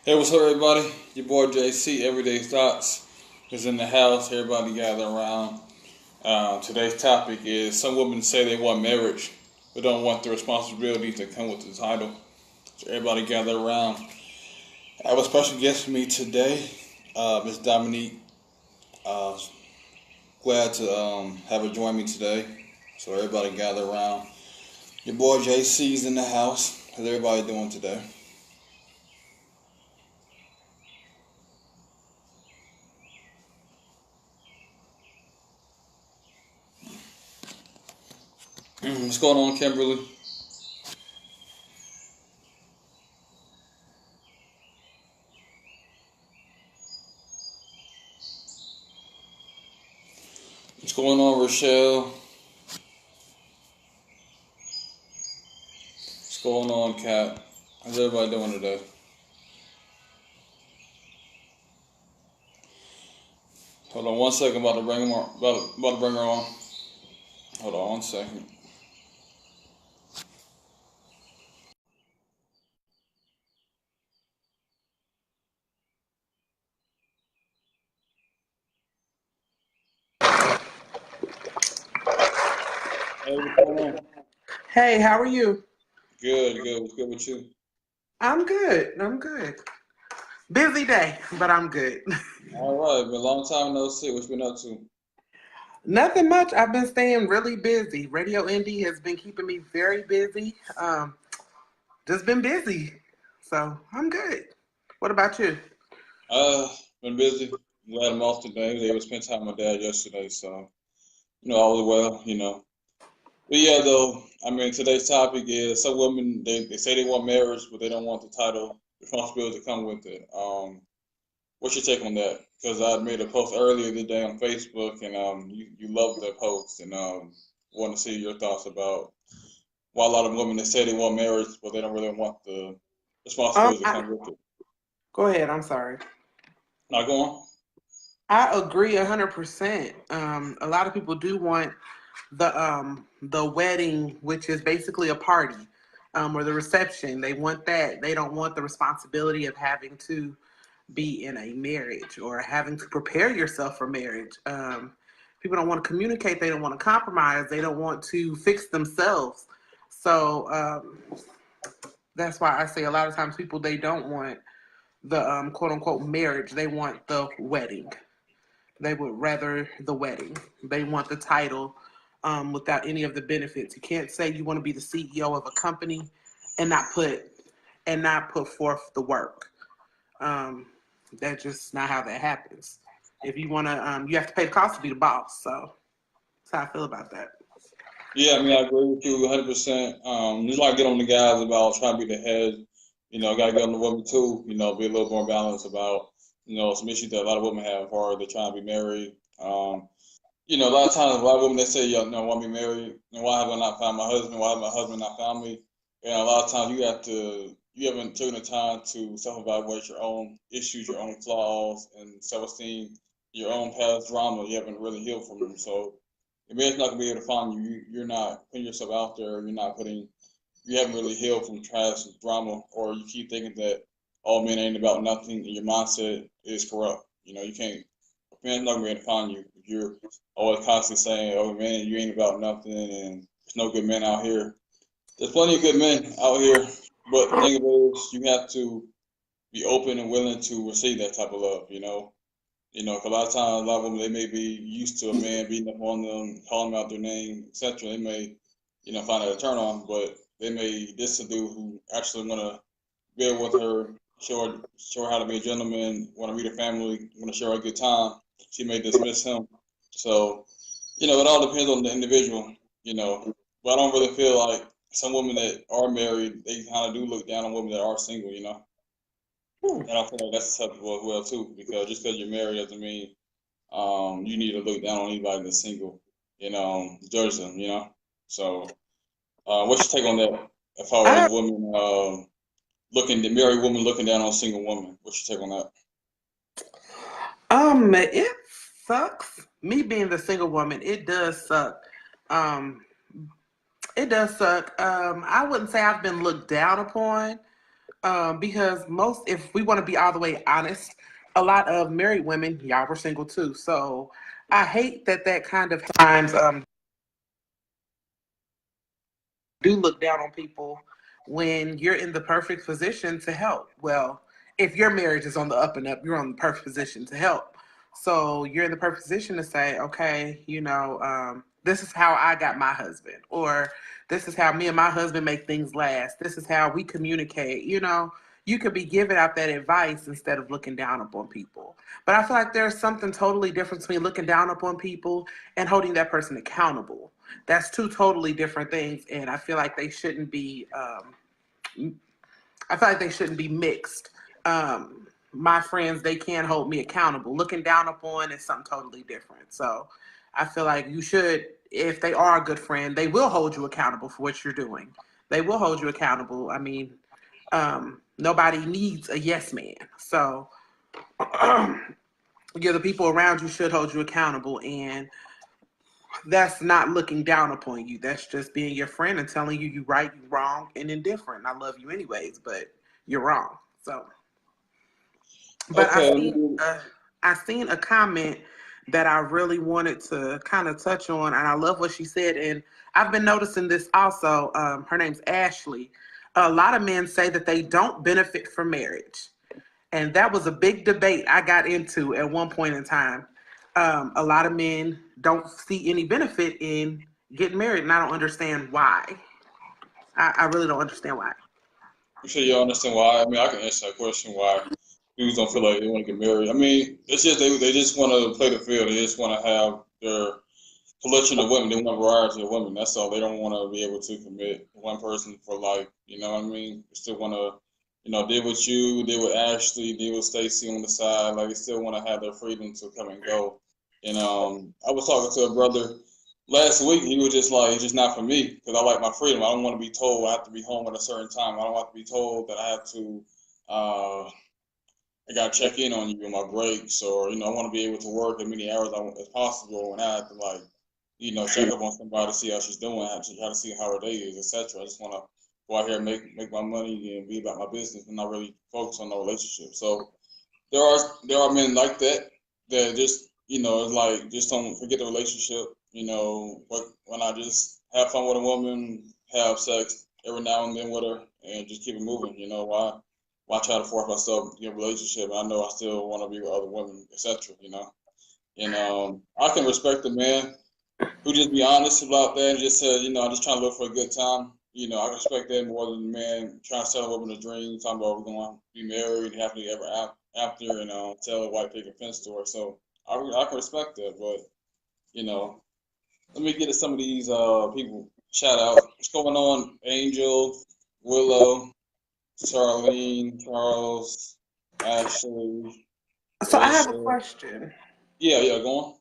Hey, what's up, everybody? Your boy JC, Everyday Thoughts, is in the house. Everybody gather around. Today's topic is some women say they want marriage, but don't want the responsibilities that come with the title. So everybody gather around. I have a special guest for me today, Miss Dominique. Uh, Glad to have her join me today. So everybody gather around. Your boy JC's in the house. How's everybody doing today? What's going on, Kimberly? What's going on, Rochelle? What's going on, Kat? How's everybody doing today? Hold on one second. About to bring her on. About to bring her on. Hold on one second. Hey, what's going on? Hey, how are you? Good, good. What's good with you? I'm good. I'm good. Busy day, but I'm good. All right, been a long time no see. What you been up to? Nothing much. I've been staying really busy. Radio Indy has been keeping me very busy. Just been busy. So I'm good. What about you? Uh, been busy. Glad I'm off today. I was able to spend time with my dad yesterday, so all was well. But yeah, though, I mean, today's topic is some women they say they want marriage, but they don't want the title, responsibility to come with it. What's your take on that? Because I made a post earlier today on Facebook, and you loved that post, and want to see your thoughts about why a lot of women they say they want marriage, but they don't really want the responsibility to I, come with it. go ahead. I'm sorry. Now go on. I agree 100%. A lot of people do want the wedding, which is basically a party, or the reception. They want that. They don't want the responsibility of having to be in a marriage or having to prepare yourself for marriage. People don't want to communicate. They don't want to compromise. They don't want to fix themselves. So that's why I say a lot of times people they don't want the quote unquote marriage. They want the wedding. They would rather the wedding. They want the title without any of the benefits. You can't say you want to be the CEO of a company and not put forth the work. Um, that's just not how that happens. If you want to, you have to pay the cost to be the boss. So that's how I feel about that. Yeah, I mean, I agree with you 100%. Just like get on the guys about trying to be the head. Got to get on the women too. Be a little more balanced about some issues that a lot of women have, or they're trying to be married. A lot of times, a lot of women they say, want me married, and why have I not found my husband? Why have my husband not found me? And a lot of times, you haven't taken the time to self-evaluate your own issues, your own flaws, and self-esteem, your own past drama. You haven't really healed from them, so the man's not gonna be able to find you. You're not putting yourself out there. You haven't really healed from past drama, or you keep thinking that all men ain't about nothing, and your mindset is corrupt. You can't. Man's not gonna be able to find you if you're always constantly saying, "Oh man, you ain't about nothing," and there's no good men out here. There's plenty of good men out here, but the thing is, you have to be open and willing to receive that type of love. 'Cause a lot of times, a lot of them they may be used to a man beating up on them, calling them out their name, etc. They may, find that a turn on, but they may this a dude who actually want to build with her, show her how to be a gentleman, want to meet her family, want to share a good time. She may dismiss him. So, it all depends on the individual, you know. But I don't really feel like some women that are married, they kind of do look down on women that are single. Hmm. And I feel like that's acceptable as well too, because just because you're married doesn't mean you need to look down on anybody that's single, judge them. So, what's your take on that? As far as I women, the married woman looking down on a single woman, what's your take on that? it sucks. Me being the single woman, it does suck. It does suck. I wouldn't say I've been looked down upon. Because if we want to be all the way honest, a lot of married women, y'all were single too. So I hate that kind of times do look down on people when you're in the perfect position to help. Well, if your marriage is on the up and up, you're on the perfect position to help. So you're in the perfect position to say, okay, this is how I got my husband, or this is how me and my husband make things last. This is how we communicate. You could be giving out that advice instead of looking down upon people. But I feel like there's something totally different between looking down upon people and holding that person accountable. That's two totally different things, and I feel like they shouldn't be. I feel like they shouldn't be mixed. My friends, they can't hold me accountable. Looking down upon is something totally different. So I feel like you should, if they are a good friend, they will hold you accountable for what you're doing. They will hold you accountable. I mean, nobody needs a yes man. So yeah, the people around you should hold you accountable, and that's not looking down upon you. That's just being your friend and telling you you right, you wrong, and indifferent. I love you anyways, but you're wrong. So, but Okay. I seen a comment that I really wanted to kind of touch on, and I love what she said. And I've been noticing this also. Her name's Ashley. A lot of men say that they don't benefit from marriage, and that was a big debate I got into at one point in time. A lot of men don't see any benefit in getting married, and I don't understand why. I really don't understand why. I'm sure you understand why. I mean, I can answer that question why dudes don't feel like they want to get married. I mean, it's just they just want to play the field. They just want to have their collection of women. They want a variety of women. That's all. They don't want to be able to commit one person for life. You know what I mean? They still want to, deal with you, deal with Ashley, deal with Stacy on the side. Like they still want to have their freedom to come and go. And I was talking to a brother last week. He was just like, it's just not for me because I like my freedom. I don't want to be told I have to be home at a certain time. I don't want to be told that I have to. I gotta check in on you on my breaks, or I want to be able to work as many hours as possible, and I have to check up on somebody, see how she's doing, how to see how her day is, etc. I just want to go out here and make my money and be about my business, and not really focus on no relationship. So there are men like that just it's like just don't forget the relationship. But when I just have fun with a woman, have sex every now and then with her, and just keep it moving. Why try to force myself in a relationship? I know I still want to be with other women, etc. And I can respect the man who just be honest about that and just said, I'm just trying to look for a good time. I respect that more than the man trying to settle up in a dream, talking about we're going to be married happily ever after, and tell a wife take offense to her. So I can respect that, but let me get to some of these people. Shout out. What's going on, Angel, Willow, Charlene, Charles, Ashley, So I have a Alicia? question. Yeah, go on.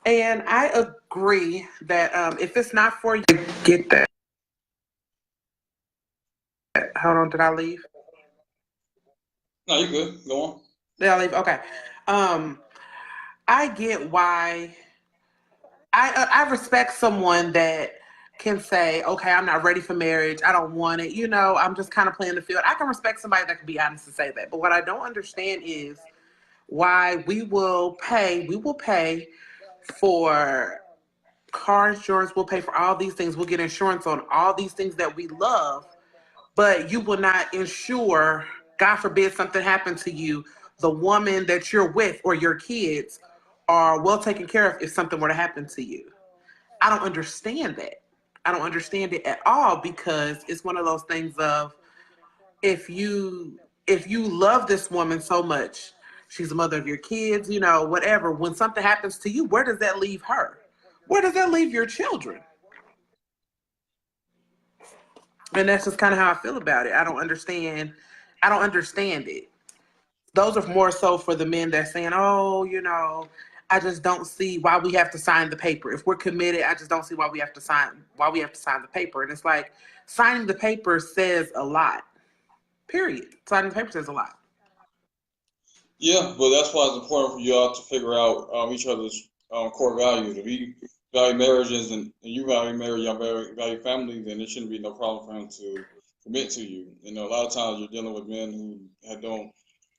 And I agree that if it's not for you, get that. Hold on, did I leave? No, you good. Go on. Did I leave? Okay. Um, I get why. I respect someone that can say, okay, I'm not ready for marriage. I don't want it. I'm just kind of playing the field. I can respect somebody that can be honest and say that. But what I don't understand is why we will pay for car insurance, we'll pay for all these things, we'll get insurance on all these things that we love, but you will not insure, God forbid something happened to you, the woman that you're with or your kids are well taken care of if something were to happen to you. I don't understand that. I don't understand it at all because it's one of those things of if you love this woman so much, she's the mother of your kids, whatever. When something happens to you, where does that leave her? Where does that leave your children? And that's just kind of how I feel about it. I don't understand. I don't understand it. Those are more so for the men that's saying, "Oh, I just don't see why we have to sign the paper. If we're committed, I just don't see why we have to sign the paper." And it's like signing the paper says a lot. Period. Signing the paper says a lot. Yeah, but that's why it's important for y'all to figure out each other's core values. If you value marriages and you value marriage, y'all value family, then it shouldn't be no problem for him to commit to you. You know, a lot of times you're dealing with men who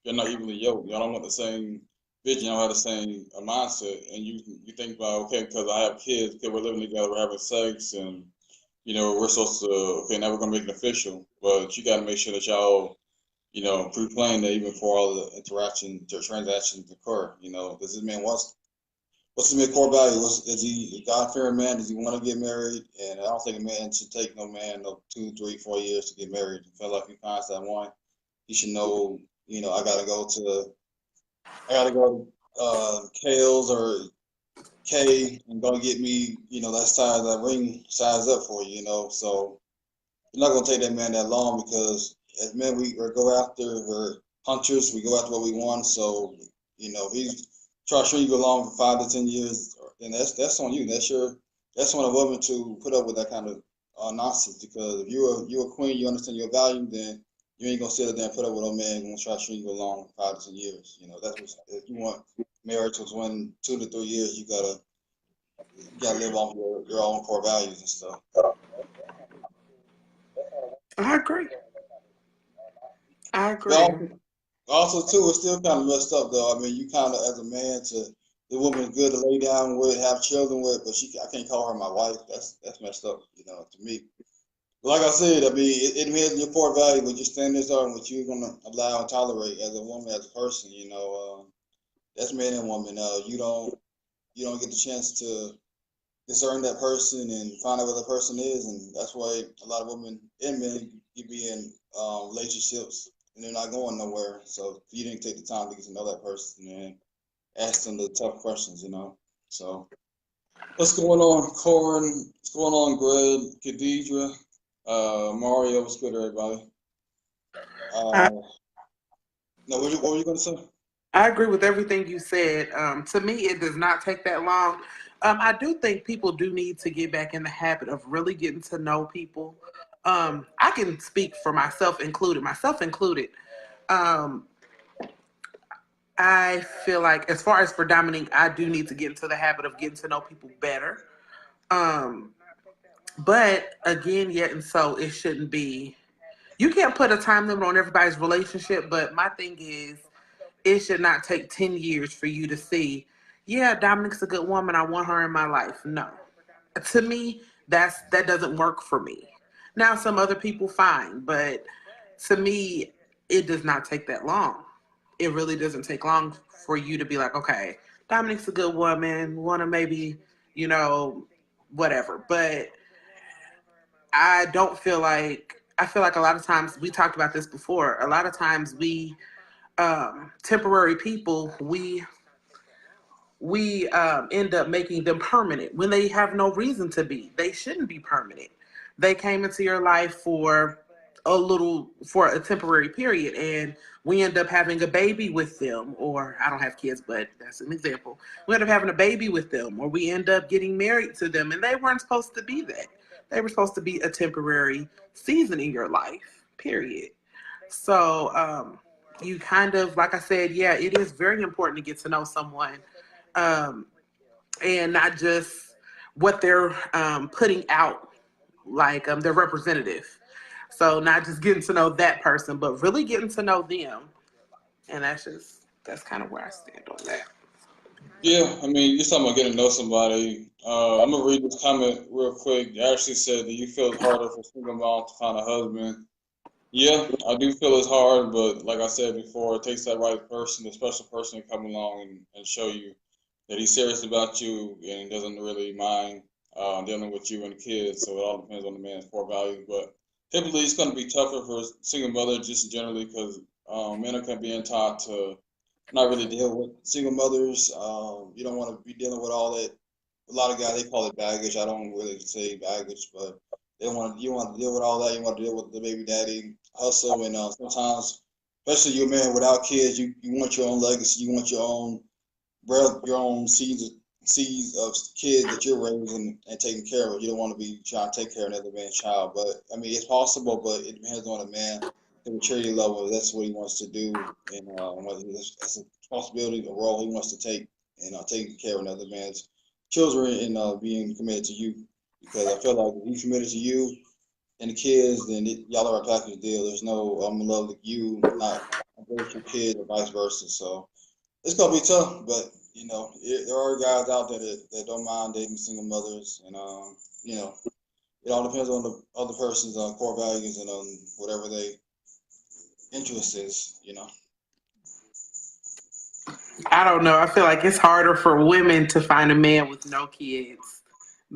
you're not evenly yoked. Y'all don't want the same vision. Y'all have the same mindset, and you think about, okay, because I have kids, because we're living together, we're having sex, and we're supposed to, okay, now we're gonna make it official. But you got to make sure that y'all, pre-plan that even before all the transactions occur. Does this man what's his core value? Is he a God-fearing man? Does he want to get married? And I don't think a man should take no man no 2, 3, 4 years to get married. I feel like if he finds that one, he should know. I gotta go to Kales or K and go get me, that ring size up for you, So you're not gonna take that man that long because as men we go after, we're hunters, we go after what we want. So, if he's trying to string you along for 5 to 10 years, then that's on you. That's on a woman to put up with that kind of nonsense. Because if you're a queen, you understand your value, then you ain't gonna sit there and put up with a man who's gonna try to string you along for 5 to 10 years. That's what if you want marriage to win 2 to 3 years, you gotta live off your own core values and stuff. I agree. I agree. Well, also, too, it's still kind of messed up, though. I mean, you kind of, as a man, the woman's good to lay down with, have children with, but I can't call her my wife. That's messed up, to me. But like I said, I mean, it depends on your core value, what your standards are, and what you're gonna allow and tolerate as a woman, as a person. That's man and woman. You don't get the chance to discern that person and find out what the person is, and that's why a lot of women and men you be in relationships and they're not going nowhere. So you didn't take the time to get to know that person and ask them the tough questions. So what's going on, Corin? What's going on, Greg, Khadidra, Mario? What's good, everybody? I, No, what were you gonna say? I agree with everything you said. To me, it does not take that long. I do think people do need to get back in the habit of really getting to know people. I can speak for myself included. Myself included. Um, I feel like, as far as for Dominique, I do need to get into the habit of getting to know people better. Um, but again, yet and so, it shouldn't be. You can't put a time limit on everybody's relationship, but my thing is, it should not take 10 years for you to see, yeah, Dominique's a good woman. I want her in my life. No. To me, that doesn't work for me. Now, some other people, fine, but to me, it does not take that long. It really doesn't take long for you to be like, okay, Dominique's a good woman, want to maybe, you know, whatever. But I feel like a lot of times, we talked about this before. A lot of times we temporary people, we end up making them permanent when they have no reason to be. They shouldn't be permanent. They came into your life for a temporary period, and we end up having a baby with them. Or, I don't have kids, but that's an example. We end up having a baby with them, or we end up getting married to them, and they weren't supposed to be that. They were supposed to be a temporary season in your life, period. So, you kind of, like I said, yeah, it is very important to get to know someone, um, and not just what they're putting out, like their representative. So, not just getting to know that person, but really getting to know them. And that's kind of where I stand on that. Yeah, I mean, you're talking about getting to know somebody. I'm gonna read this comment real quick. Ashley said, "Do you feel it's harder for single moms to find a husband?" Yeah, I do feel it's hard, but like I said before, it takes that right person, the special person, to come along and show you that he's serious about you and doesn't really mind dealing with you and the kids. So it all depends on the man's core values. But typically, it's going to be tougher for single mothers just generally because men are being taught to not really deal with single mothers. You don't want to be dealing with all that. A lot of guys they call it baggage. I don't really say baggage, but you want to deal with all that. You want to deal with the baby daddy hustle, and sometimes, especially you're a man without kids, you want your own legacy. You want your own seeds of kids that you're raising and taking care of. You don't want to be trying to take care of another man's child. But I mean, it's possible, but it depends on the man, the maturity level. That's what he wants to do, and whether that's a responsibility, a role he wants to take, and taking care of another man's children and being committed to you. Because I feel like if he's committed to you and the kids, then y'all are a package deal. There's no I'm in love with you, not I'm with your kid, or vice versa. So it's gonna be tough, but there are guys out there that don't mind dating single mothers, and it all depends on the other person's core values and on whatever they interest is. I don't know. I feel like it's harder for women to find a man with no kids.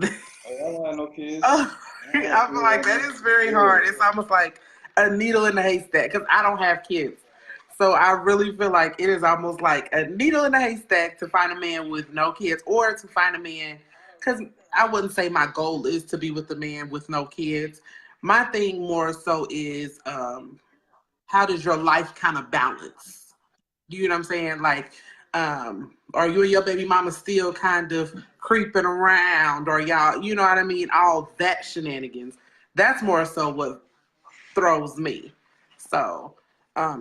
I don't have no kids. I feel like that is very hard. It's almost like a needle in a haystack because I don't have kids. So I really feel like it is almost like a needle in a haystack to find a man with no kids or to find a man, because I wouldn't say my goal is to be with a man with no kids. My thing more so is how does your life kind of balance? Do you know what I'm saying? Like, are you and your baby mama still kind of creeping around, or y'all, you know what I mean? All that shenanigans. That's more so what throws me. So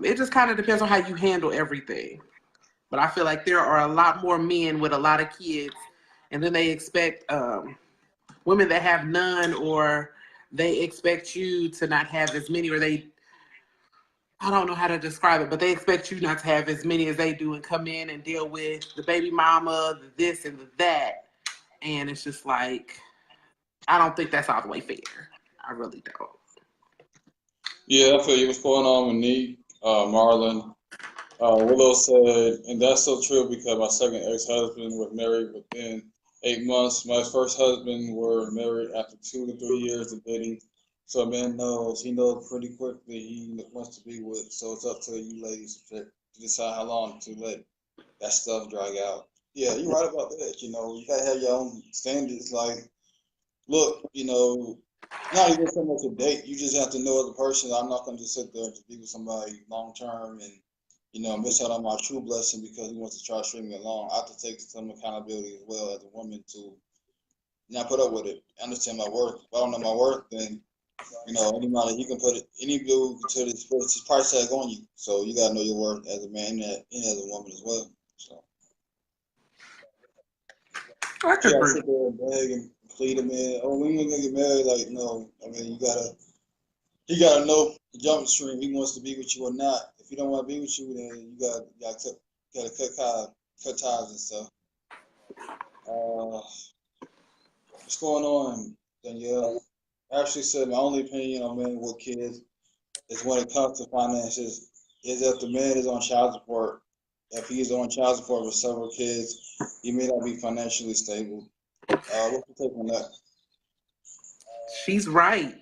it just kind of depends on how you handle everything. But I feel like there are a lot more men with a lot of kids, and then they expect women that have none, or they expect you to not have as many, or they, I don't know how to describe it, but they expect you not to have as many as they do and come in and deal with the baby mama, the this and the that. And it's just like, I don't think that's all the way fair. I really don't. Yeah, I feel you. What's going on with Neek, Marlon? Willow said, and that's so true because my second ex-husband was married within 8 months. My first husband were married after 2 to 3 years of dating. So a man knows, he knows pretty quickly he wants to be with. So it's up to you ladies to decide how long to let that stuff drag out. Yeah, you're right about that. You gotta have your own standards. Like, look, not even so much a date. You just have to know the person. I'm not gonna just sit there to be with somebody long term and miss out on my true blessing because he wants to try to string me along. I have to take some accountability as well as a woman to not put up with it. Understand my worth. If I don't know my worth, then anybody you can put it, any dude to this put his price tag on you. So you gotta know your worth as a man and as a woman as well. So I you could gotta agree. sit there and beg and plead a man. Oh, when you gonna get married? Like, no. I mean, you gotta know the jump stream. He wants to be with you or not. If he don't want to be with you, then you gotta cut ties and stuff. What's going on, Danielle? I actually said my only opinion on men with kids is when it comes to finances, is if the man is on child support. If he is on child support with several kids, he may not be financially stable. What's your take on that? She's right.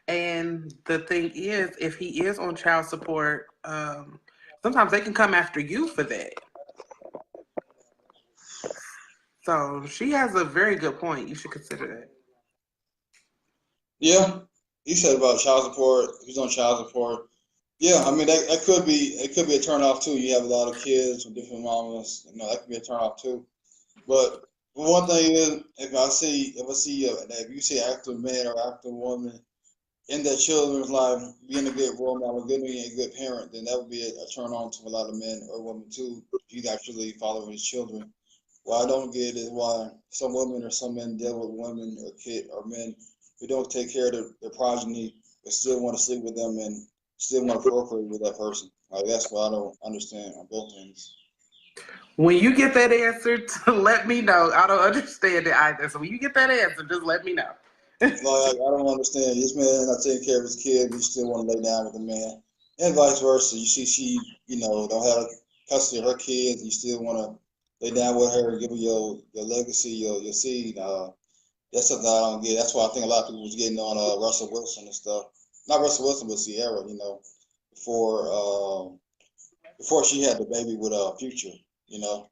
And the thing is, if he is on child support, sometimes they can come after you for that. So she has a very good point. You should consider that. Yeah, you said about child support. He's on child support. Yeah, I mean that could be it could be a turn off too. You have a lot of kids with different mamas. That could be a turn off too. But one thing is, if I see if you see active man or active woman in their children's life, being a good role model, being a good parent, then that would be a turn on to a lot of men or women too. If he's actually following his children. What I don't get is why some women or some men deal with women or kid or men who don't take care of their progeny, but still want to sleep with them and still want to procreate with that person. Like that's what I don't understand on both ends. When you get that answer, let me know. I don't understand it either. So when you get that answer, just let me know. Like I don't understand. This man not taking care of his kid, but you still want to lay down with the man, and vice versa. You see, she don't have custody of her kids, you still want to lay down with her, give her your legacy, your seed. That's something I don't get. That's why I think a lot of people was getting on Russell Wilson and stuff. Not Russell Wilson, but Sierra. Before before she had the baby with Future. You know,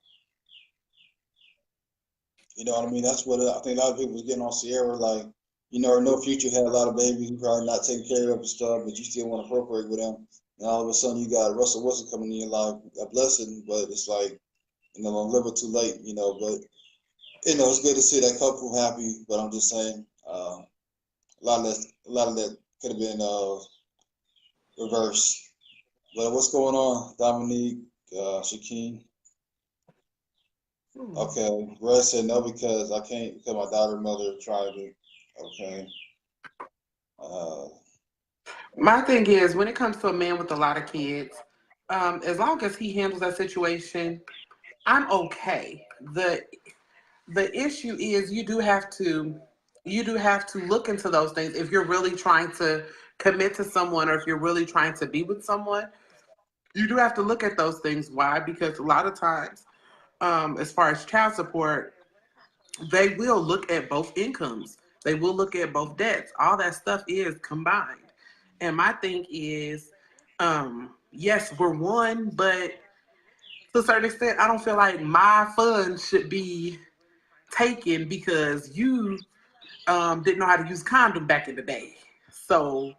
you know what I mean. That's what I think a lot of people was getting on Sierra. Like, no Future had a lot of babies. He probably not taking care of and stuff, but you still want to procreate with him. And all of a sudden, you got Russell Wilson coming in your life, a blessing. But it's like, a little bit too late. But it's good to see that couple happy. But I'm just saying, a lot of that could have been reversed. But what's going on, Dominique, Shakeen? Hmm. Okay, Red said no because I can't because my daughter's mother tried it. Okay, Uh, My thing is, when it comes to a man with a lot of kids, as long as he handles that situation, I'm okay. The issue is you do have to look into those things if you're really trying to commit to someone or if you're really trying to be with someone. You do have to look at those things. Why? Because a lot of times, as far as child support, they will look at both incomes. They will look at both debts. All that stuff is combined. And my thing is, yes, we're one, but to a certain extent, I don't feel like my funds should be taken because you didn't know how to use condom back in the day. So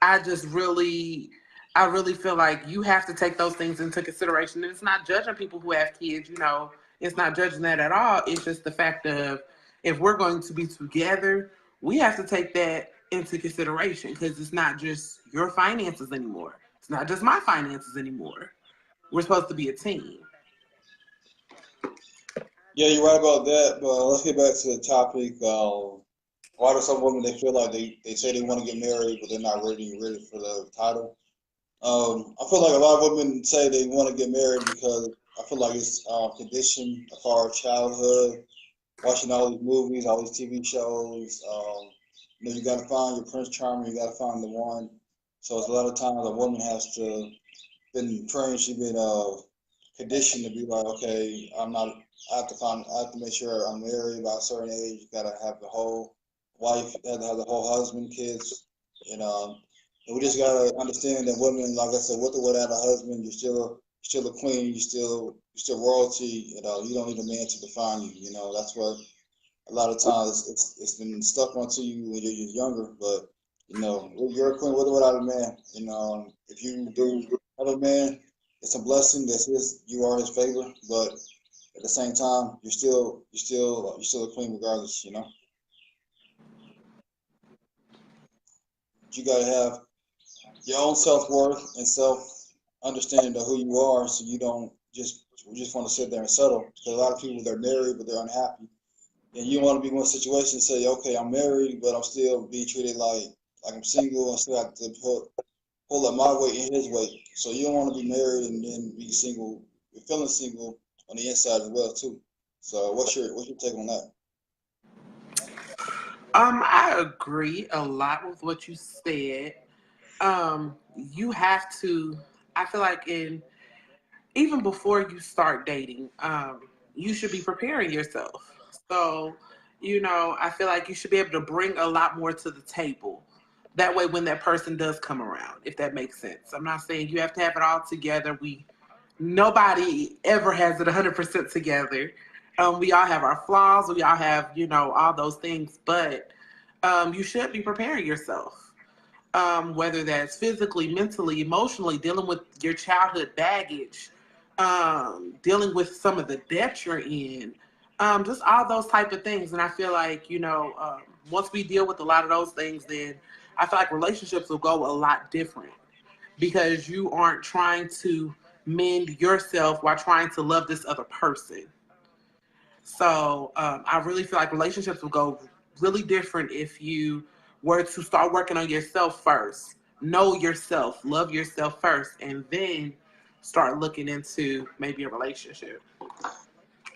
I just really, I really feel like you have to take those things into consideration. And it's not judging people who have kids, it's not judging that at all. It's just the fact of if we're going to be together, we have to take that into consideration because it's not just your finances anymore. It's not just my finances anymore. We're supposed to be a team. yeah, you're right about that. But let's get back to the topic. Why do some women they feel like they say they want to get married, but they're not ready for the title? I feel like a lot of women say they want to get married because I feel like it's conditioned of our childhood, watching all these movies, all these TV shows. You got to find your Prince Charming, you got to find the one. So it's a lot of times a woman has to been trained, she's been conditioned to be like, okay, I'm not. I have to make sure I'm married by a certain age. You gotta have the whole wife, you have to have the whole husband, kids, you know. And we just gotta understand that women, like I said, with or without a husband, you're still a queen. You're still royalty. You don't need a man to define you. That's what a lot of times it's been stuck onto you when you're younger. But you're a queen with or without a man. If you do have a man, it's a blessing. You are his favor. But at the same time, you're still a queen regardless. You gotta have your own self worth and self understanding of who you are, so you don't just want to sit there and settle. Because a lot of people they're married but they're unhappy, and you want to be in one situation and say, okay, I'm married, but I'm still being treated like I'm single and still have to pull up my weight and his weight. So you don't want to be married and then be single. You're feeling single on the inside as well too. So what's your take on that? I agree a lot with what you said. You have to. I feel like in even before you start dating, you should be preparing yourself. So, I feel like you should be able to bring a lot more to the table. That way, when that person does come around, if that makes sense. I'm not saying you have to have it all together. Nobody ever has it 100% together. We all have our flaws. We all have, all those things. But you should be preparing yourself, whether that's physically, mentally, emotionally, dealing with your childhood baggage, dealing with some of the debt you're in, just all those type of things. And I feel like, once we deal with a lot of those things, then I feel like relationships will go a lot different because you aren't trying to mend yourself while trying to love this other person. So I really feel like relationships will go really different if you were to start working on yourself first, know yourself, love yourself first, and then start looking into maybe a relationship.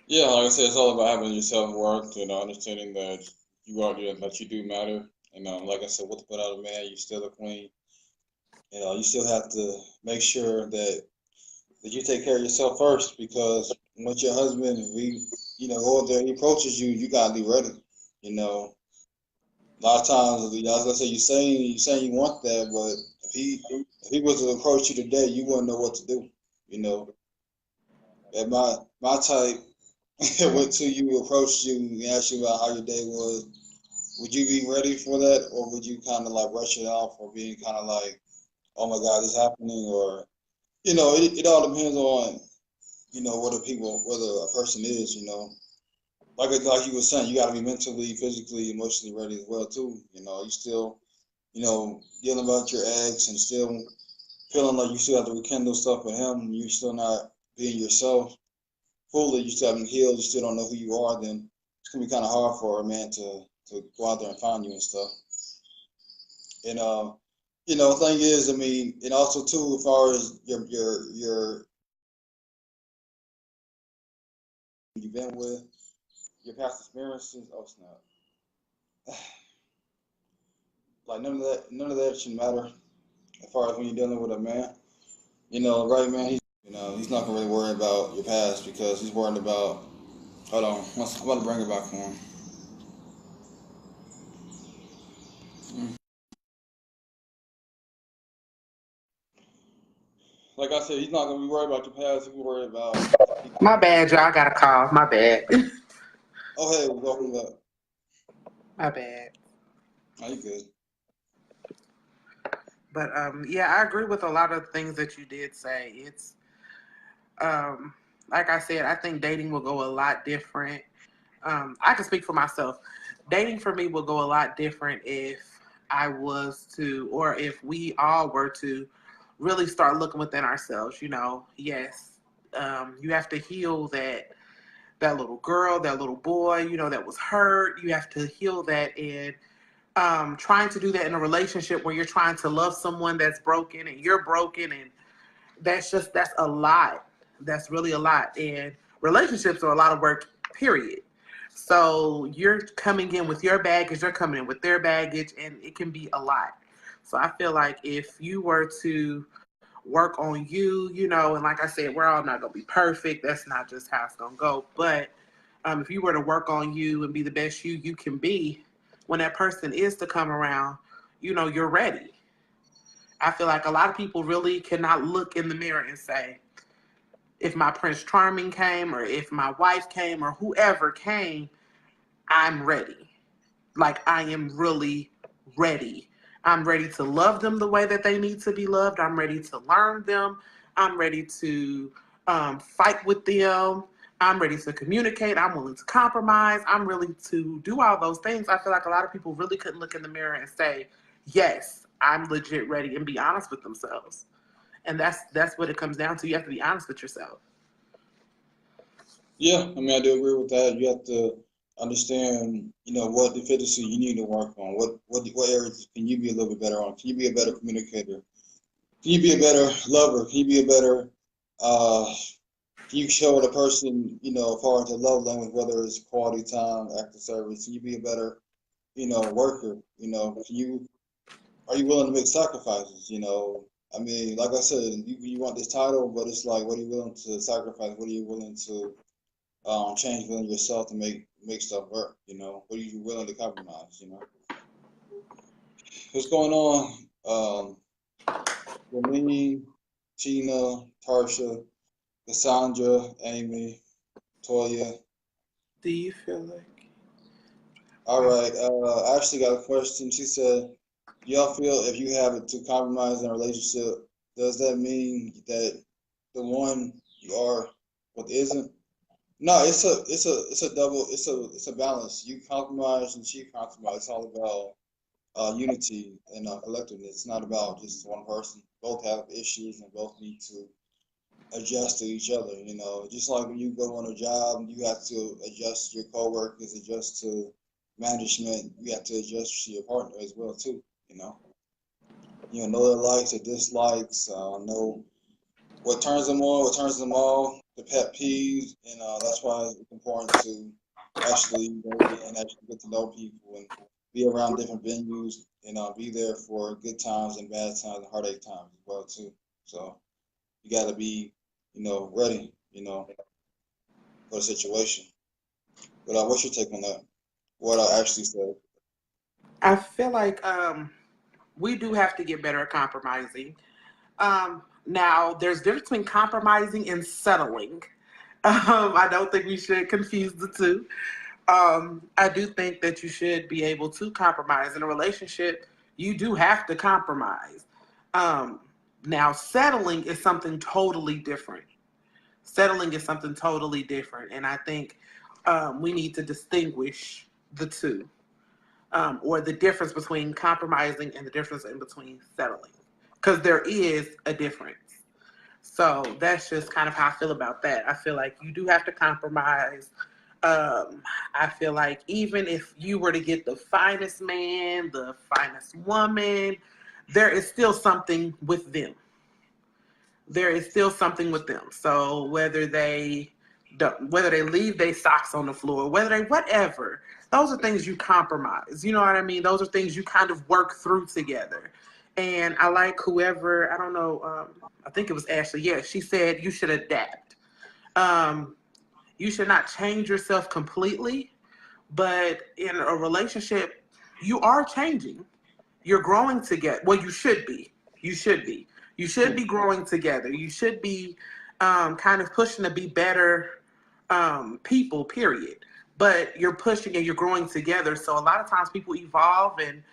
Yeah, like I said, it's all about having your self worth. Understanding that that you do matter. Like I said, with or without a man, you're still a queen. You still have to make sure that you take care of yourself first because once your husband, or there he approaches you, you gotta be ready. You know, a lot of times, I was gonna say you saying you want that, but if he was to approach you today, you wouldn't know what to do. You know, at my type went to you, approached you, and asked you about how your day was. Would you be ready for that, or would you kind of like rush it off, or being kind of like, oh my God, this is happening, or it all depends on whether a person is. Like you were saying, you got to be mentally, physically, emotionally ready as well too. You still dealing about your ex and still feeling like you still have to rekindle stuff with him. You're still not being yourself fully. You still haven't healed. You still don't know who you are. Then it's gonna be kind of hard for a man to go out there and find you and stuff. And thing is, I mean, and also too, as far as your you've been with, your past experiences. Oh snap! Like none of that should matter as far as when you're dealing with a man. Right man, he's not gonna really worry about your past because he's worried about. Hold on, I'm about to bring it back for him. Like I said, he's not gonna be worried about your past. He's worried about. My bad, y'all. I got a call. My bad. Oh hey, welcome back. My bad. Are you good? But yeah, I agree with a lot of things that you did say. It's um, like I said, I think dating will go a lot different. I can speak for myself. Dating for me will go a lot different if I was to, or if we all were to really start looking within ourselves. Yes, you have to heal that little girl, that little boy, that was hurt. You have to heal that, and trying to do that in a relationship where you're trying to love someone that's broken and you're broken, and that's a lot. That's really a lot. And relationships are a lot of work, period. So you're coming in with your baggage, they're coming in with their baggage, and it can be a lot. So I feel like if you were to work on you, and like I said, we're all not gonna be perfect. That's not just how it's gonna go. But if you were to work on you and be the best you can be, when that person is to come around, you're ready. I feel like a lot of people really cannot look in the mirror and say, if my Prince Charming came or if my wife came or whoever came, I'm ready. Like, I am really ready. I'm ready to love them the way that they need to be loved. I'm ready to learn them. I'm ready to fight with them. I'm ready to communicate. I'm willing to compromise. I'm ready to do all those things. I feel like a lot of people really couldn't look in the mirror and say, yes, I'm legit ready, and be honest with themselves. And that's what it comes down to. You have to be honest with yourself. Yeah, I mean, I do agree with that. You have to understand, what deficiency you need to work on. What areas can you be a little bit better on? Can you be a better communicator? Can you be a better lover? Can you be a better uh can you show the person, as far as the love language, whether it's quality time, active service, can you be a better, worker? Can you are you willing to make sacrifices? I mean, like I said, you want this title, but it's like, what are you willing to sacrifice? What are you willing to change within yourself to make stuff work? What are you willing to compromise? What's going on? Lorene, Tina, Tarsha, Cassandra, Amy, Toya. Do you feel like All right. I actually got a question. She said, "Y'all feel if you have it to compromise in a relationship, does that mean that the one you are with isn't?" No, it's a double. It's a balance. You compromise and she compromise. It's all about unity and collectiveness. It's not about just one person. Both have issues and both need to adjust to each other. Just like when you go on a job, you have to adjust to your coworkers, adjust to management. You have to adjust to your partner as well too. You know, know their likes or dislikes. Know what turns them on, what turns them off, the pet peeves, and that's why it's important to actually and actually get to know people and be around different venues and be there for good times and bad times and heartache times as well too. So you got to be, ready, for the situation. But what's your take on that? What I actually said. I feel like we do have to get better at compromising. Now, there's a difference between compromising and settling. I don't think we should confuse the two. I do think that you should be able to compromise in a relationship. You do have to compromise. Um, Now, settling is something totally different. Settling is something totally different, and I think we need to distinguish the two, or the difference between compromising and the difference in between settling, because there is a difference. So that's just kind of how I feel about that. I feel like you do have to compromise. I feel like even if you were to get the finest man, the finest woman, there is still something with them. There is still something with them. So whether they leave their socks on the floor, whether they whatever, those are things you compromise. You know what I mean? Those are things you kind of work through together. And I like whoever, I don't know, I think it was Ashley. Yeah, she said you should adapt. Um, you should not change yourself completely, but in a relationship, you are changing. You're growing together. Well, you should be. You should be. You should be growing together. You should be kind of pushing to be better people, period. But you're pushing and you're growing together. So a lot of times people evolve and,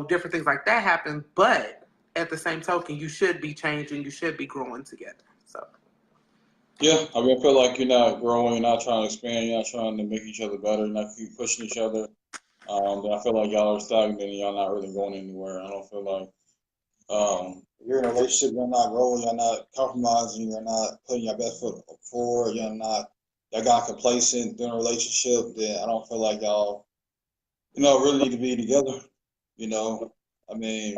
different things like that happen. But at the same token, you should be changing. You should be growing together. So. Yeah, I mean, I feel like you're not growing, you're not trying to expand, you're not trying to make each other better, you're not keep pushing each other. Then I feel like y'all are stagnant and y'all not really going anywhere. I don't feel like If you're in a relationship, you're not growing, you're not compromising, you're not putting your best foot forward, y'all got complacent during a relationship, then I don't feel like y'all, really need to be together. I mean,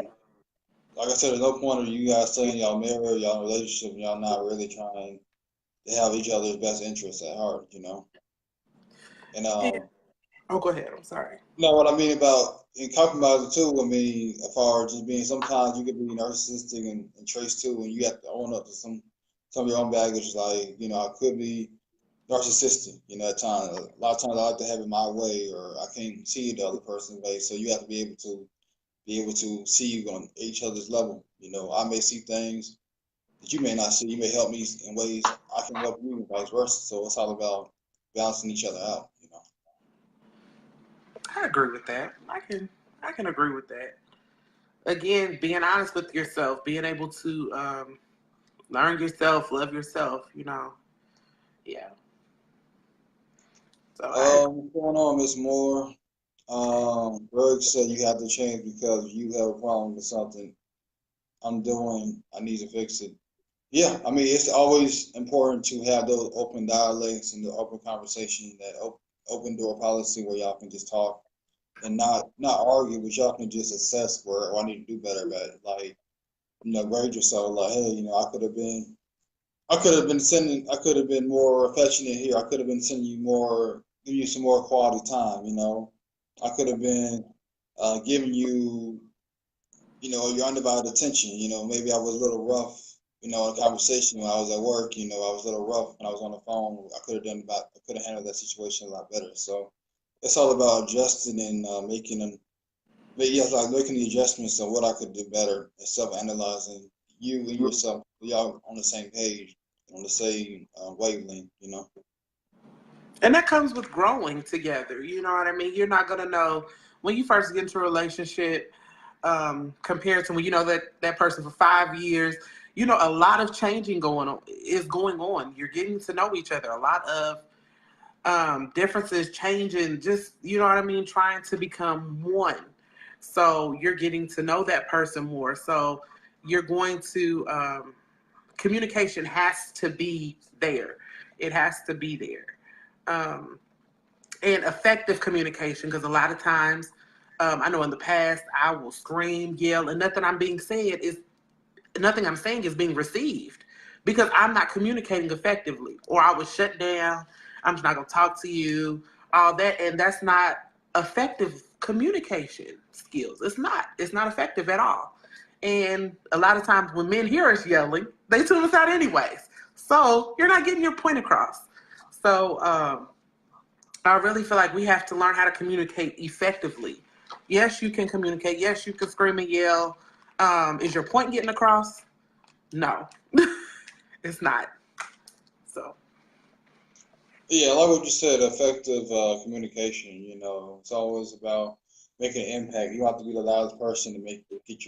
like I said, there's no point of you guys saying y'all married, y'all in a relationship, and y'all not really trying to have each other's best interests at heart. And Oh, go ahead. I'm sorry. no, what I mean about in compromising too, I mean, as far as just being sometimes you can be narcissistic and trace too, and you have to own up to some of your own baggage. Like, I could be narcissistic, at times. A lot of times I like to have it my way, or I can't see it the other person's way. So you have to be able to see you on each other's level. I may see things that you may not see. You may help me in ways I can help you, and vice versa. So it's all about balancing each other out. I agree with that. I can agree with that. Again, being honest with yourself, being able to learn yourself, love yourself. Yeah. So What's going on, Miss Moore? Berg said you have to change because you have a problem with something I'm doing. I need to fix it. Yeah, I mean, it's always important to have those open dialogues and the open conversation, that open door policy where y'all can just talk and not argue, but y'all can just assess where I need to do better about it. Like, grade yourself. Like, hey, I could have been more affectionate here. I could have been sending you more, giving you some more quality time. I could have been giving you, your undivided attention. Maybe I was a little rough, in a conversation when I was at work. I was a little rough when I was on the phone. I could have handled that situation a lot better. So it's all about adjusting and making the adjustments on what I could do better and self-analyzing you and yourself. Y'all on the same page, on the same wavelength. and that comes with growing together. You know what I mean? You're not gonna know when you first get into a relationship compared to when you know that person for 5 years. A lot of changing is going on. You're getting to know each other. A lot of differences changing. Just what I mean, trying to become one. So you're getting to know that person more. So you're going to communication has to be there. It has to be there. And effective communication, because a lot of times, I know in the past I will scream, yell, and nothing I'm saying is being received because I'm not communicating effectively, or I was shut down. I'm just not gonna talk to you, all that, and that's not effective communication skills. It's not effective at all. And a lot of times when men hear us yelling, they tune us out anyways. So you're not getting your point across. So I really feel like we have to learn how to communicate effectively. Yes, you can communicate. Yes, you can scream and yell. Is your point getting across? No, it's not. So. Yeah, I like what you said. Effective communication. It's always about making an impact. You don't have to be the loudest person to get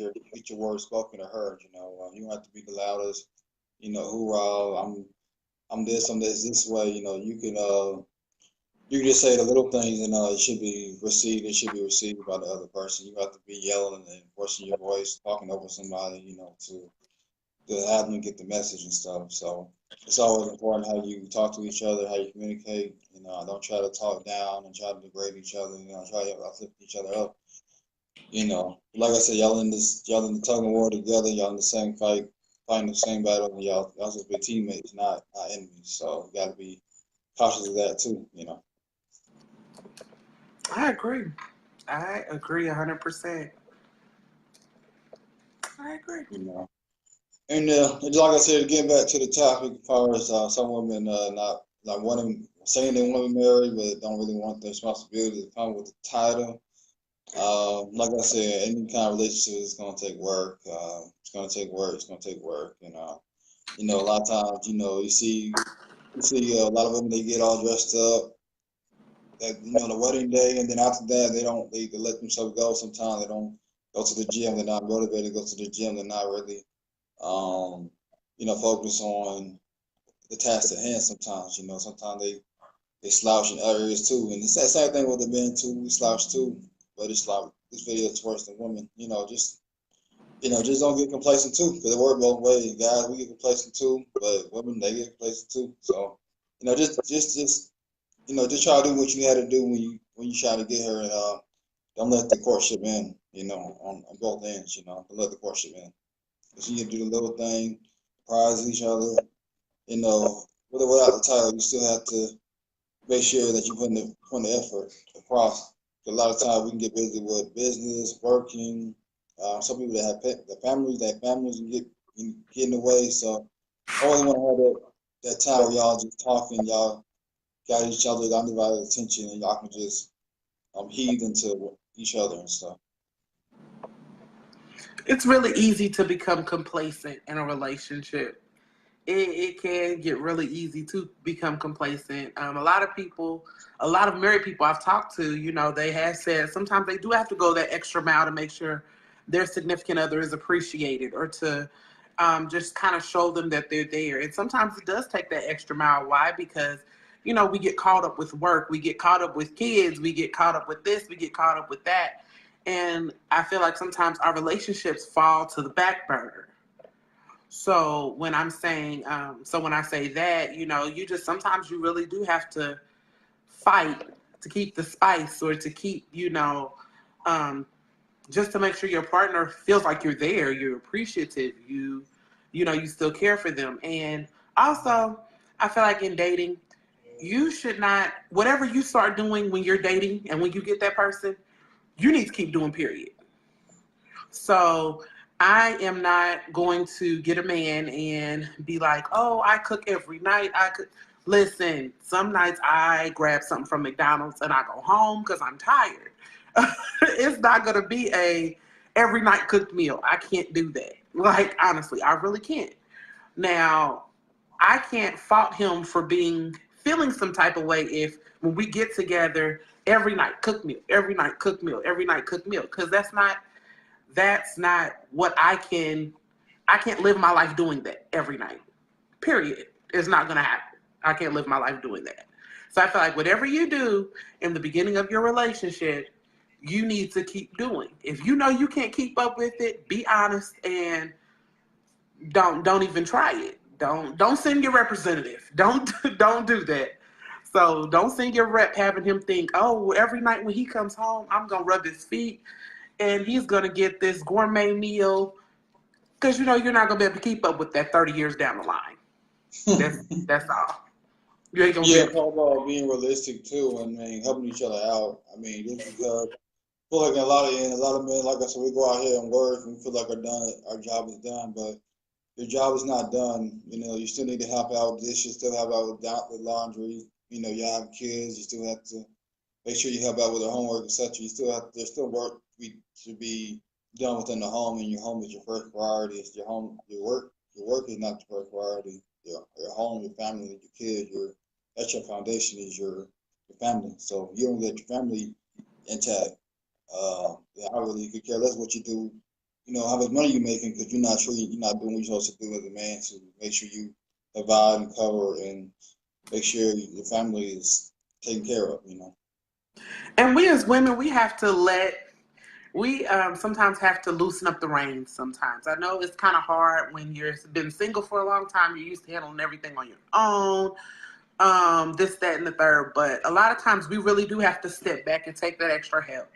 your words spoken or heard. You don't have to be the loudest. Hoorah! I'm this way. You can just say the little things, and it should be received. It should be received by the other person. You have to be yelling and forcing your voice, talking over somebody, to to have them get the message and stuff. So it's always important how you talk to each other, how you communicate. You know, don't try to talk down and try to degrade each other. You know, try to uplift each other up. You know, like I said, y'all in the tug of war together. Y'all in the same fight, fighting the same battle. And y'all supposed to be teammates, not enemies. So you got to be cautious of that too. You know. I agree. I agree 100%. I agree. You know. And like I said, getting back to the topic, as far as some women not wanting, saying they want to marry, but don't really want the responsibility to come with the title. Like I said, any kind of relationship is going to take work. It's going to take work. It's going to take work. You know, a lot of times, you know, you see a lot of women, they get all dressed up at, you know, the wedding day, and then after that, they let themselves go. Sometimes they don't go to the gym. They're not motivated to go to the gym. They're not really you know, focus on the task at hand sometimes. You know, sometimes they slouch in other areas too. And it's that same thing with the men too. We slouch too. But it's like this video is worse than women. Just don't get complacent too. Because it works both ways. Guys, we get complacent too, but women, they get complacent too. So, just try to do what you had to do when you try to get her, and don't let the courtship end, on both ends, don't let the courtship end. Because you can do the little thing, prize each other, without the title, you still have to make sure that you're putting the effort across. A lot of times we can get busy with business, working. Some people that have families and get in the way. So I always want to have that time where y'all just talking, y'all got each other's undivided attention, and y'all can just heave into each other and stuff. It's really easy to become complacent in a relationship. It can get really easy to become complacent. A lot of married people I've talked to, they have said sometimes they do have to go that extra mile to make sure their significant other is appreciated, or to just kind of show them that they're there. And sometimes it does take that extra mile. Why? Because, we get caught up with work, we get caught up with kids, we get caught up with this, we get caught up with that. And I feel like sometimes our relationships fall to the back burner. So when I'm saying, when I say that, sometimes you really do have to fight to keep the spice, or to keep, just to make sure your partner feels like you're there, you're appreciative, you still care for them. And also, I feel like in dating, you should not, whatever you start doing when you're dating and when you get that person, you need to keep doing, period. So I am not going to get a man and be like, oh, I cook every night. Listen, some nights I grab something from McDonald's and I go home because I'm tired. It's not going to be a every night cooked meal. I can't do that. Like, honestly, I really can't. Now, I can't fault him for feeling some type of way if when we get together, every night cook meal, every night cook meal, every night cook meal, because that's not what I can't live my life doing that every night. Period. It's not going to happen. I can't live my life doing that. So I feel like whatever you do in the beginning of your relationship, you need to keep doing. If you know you can't keep up with it, be honest and don't even try it. Don't send your representative. Don't do that. So don't send your rep having him think, oh, every night when he comes home, I'm going to rub his feet and he's going to get this gourmet meal, because you're not going to be able to keep up with that 30 years down the line. That's all. You ain't gonna talk about being realistic too, and helping each other out. Just because I feel like a lot of men, like I said, we go out here and work and we feel like our job is done, but your job is not done. You still need to help out with dishes, still help out with laundry. You have kids, you still have to make sure you help out with their homework, etc. There's still work to be done within the home, and your home is your first priority. It's your home, your work is not the first priority. Your home, your family, your kids, that's your foundation, is your family. So if you don't get your family intact, I really could care less what you do, how much money you're making, because you're not sure you're not doing what you're supposed to do as a man to make sure you provide and cover and make sure your family is taken care of, And we as women, we have to let We sometimes have to loosen up the reins sometimes. I know it's kind of hard when you've been single for a long time. You're used to handling everything on your own, this, that, and the third. But a lot of times we really do have to step back and take that extra help.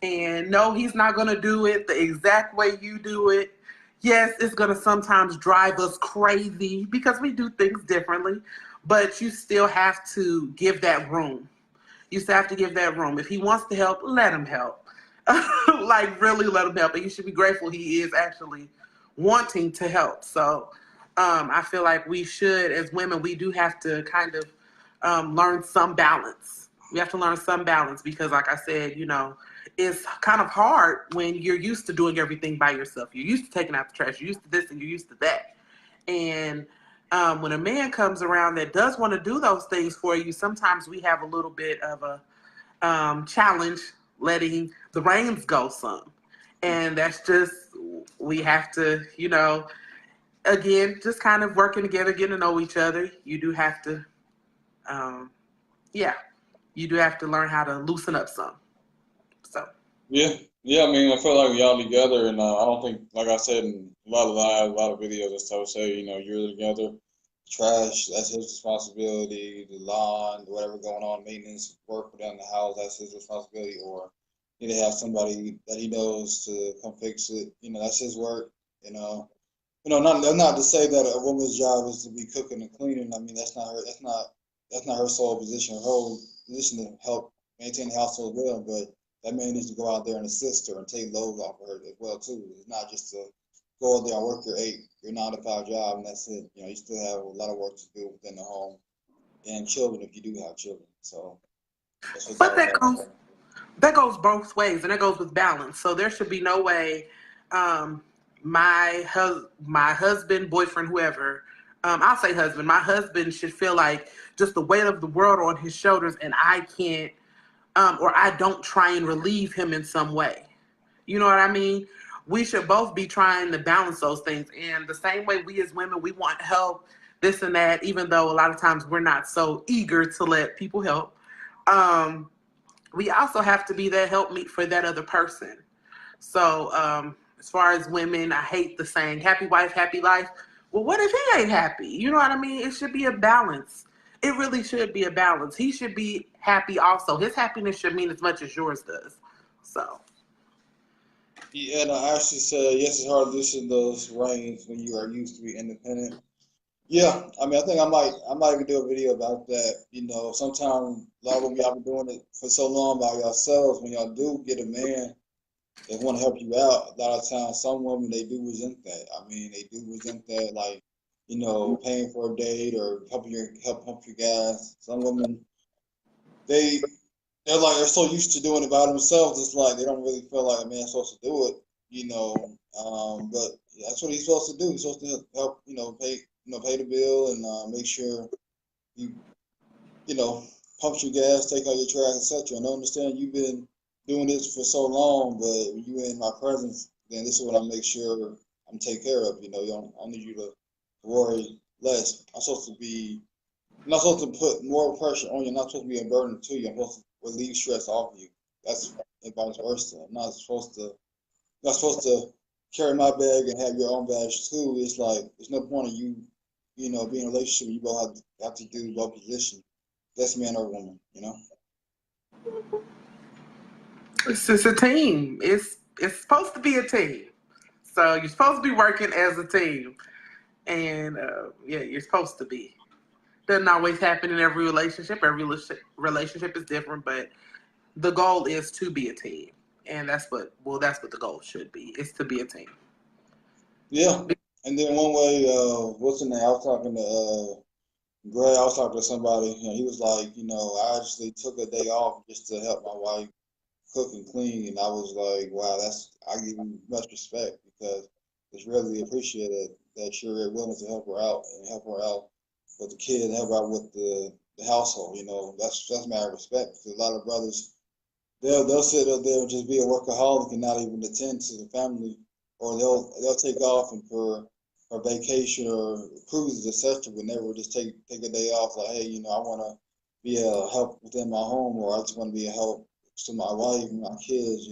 And no, he's not going to do it the exact way you do it. Yes, it's going to sometimes drive us crazy because we do things differently, but you still have to give that room. You still have to give that room. If he wants to help, let him help. Like, really let him help. And you should be grateful he is actually wanting to help. So I feel like we should, as women, we do have to kind of learn some balance. We have to learn some balance because, like I said, it's kind of hard when you're used to doing everything by yourself. You're used to taking out the trash. You're used to this and you're used to that. And when a man comes around that does want to do those things for you, sometimes we have a little bit of a challenge letting the reins go some. And that's just, we have to, again, just kind of working together, getting to know each other. You do have to, you do have to learn how to loosen up some. So. Yeah. I mean, I feel like y'all together, and I don't think, like I said in a lot of lives, a lot of videos and stuff, say you're together. Trash, that's his responsibility. The lawn, whatever going on, maintenance, work around the house, that's his responsibility. Or you need to have somebody that he knows to come fix it. That's his work. Not to say that a woman's job is to be cooking and cleaning. I mean, that's not her. That's not her sole position. Her whole position to help maintain the household well, but that man needs to go out there and assist her and take loads off of her as well too. It's not just to go out there and work your 9 to 5 job and that's it. You still have a lot of work to do within the home and children if you do have children. So that's what's but all about. that goes both ways, and that goes with balance. So there should be no way my husband, boyfriend, whoever, I'll say husband, my husband should feel like just the weight of the world on his shoulders and I can't, or I don't try and relieve him in some way. You know what I mean? We should both be trying to balance those things. And the same way we as women, we want help, this and that, even though a lot of times we're not so eager to let people help. We also have to be that helpmeet for that other person. So as far as women, I hate the saying, happy wife, happy life. Well, what if he ain't happy? You know what I mean? It should be a balance. It really should be a balance. He should be happy also. His happiness should mean as much as yours does. So. Yeah, and I actually said, yes, it's hard to loosen those reins when you are used to be independent. Yeah, I mean, I think I might even do a video about that. Sometimes a lot of y'all been doing it for so long by yourselves. When y'all do get a man that want to help you out, a lot of times some women they do resent that. I mean, they do resent that, like paying for a date or help pump your gas. Some women they they're so used to doing it by themselves. It's like they don't really feel like a man's supposed to do it. But that's what he's supposed to do. He's supposed to help, pay the bill and make sure you, pump your gas, take out your trash, etc. And I understand you've been doing this for so long, but when you in my presence, then this is what I make sure I'm take care of. I need you to worry less. I'm not supposed to put more pressure on you. I'm not supposed to be a burden to you. I'm supposed to relieve stress off of you. That's and vice versa. I'm not supposed to carry my bag and have your own bags too. It's like there's no point in you, being in a relationship. You both have to do both positions. That's man or woman. It's just a team. It's supposed to be a team. So you're supposed to be working as a team, and you're supposed to be. Doesn't always happen in every relationship. Every relationship is different, but the goal is to be a team, and that's what the goal should be. Is to be a team. Yeah, and then one way, what's the name? I was talking to Gray. I was talking to somebody, and he was like, I actually took a day off just to help my wife cook and clean, and I was like, wow, I give you much respect because it's really appreciated that you're willing to help her out with the kid and help her out with the household. That's my respect. Because a lot of brothers, they'll sit up there and just be a workaholic and not even attend to the family, or they'll take off and for vacation or cruises, etc. But never just take a day off. Like, hey, I want to be a help within my home, or I just want to be a help to my wife and my kids.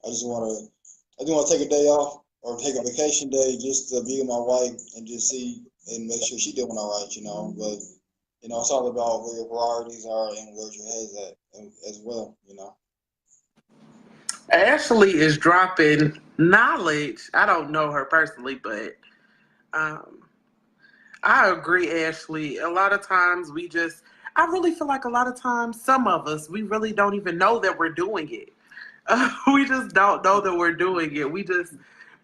I just want to take a day off or take a vacation day just to be with my wife and just see and make sure she's doing all right, you know. But you know, it's all about where your priorities are and where your head's at as well, you know. Ashley is dropping knowledge. I don't know her personally, but um, I agree, Ashley. A lot of times I really feel like a lot of times, some of us, we really don't even know that we're doing it. We just don't know that we're doing it.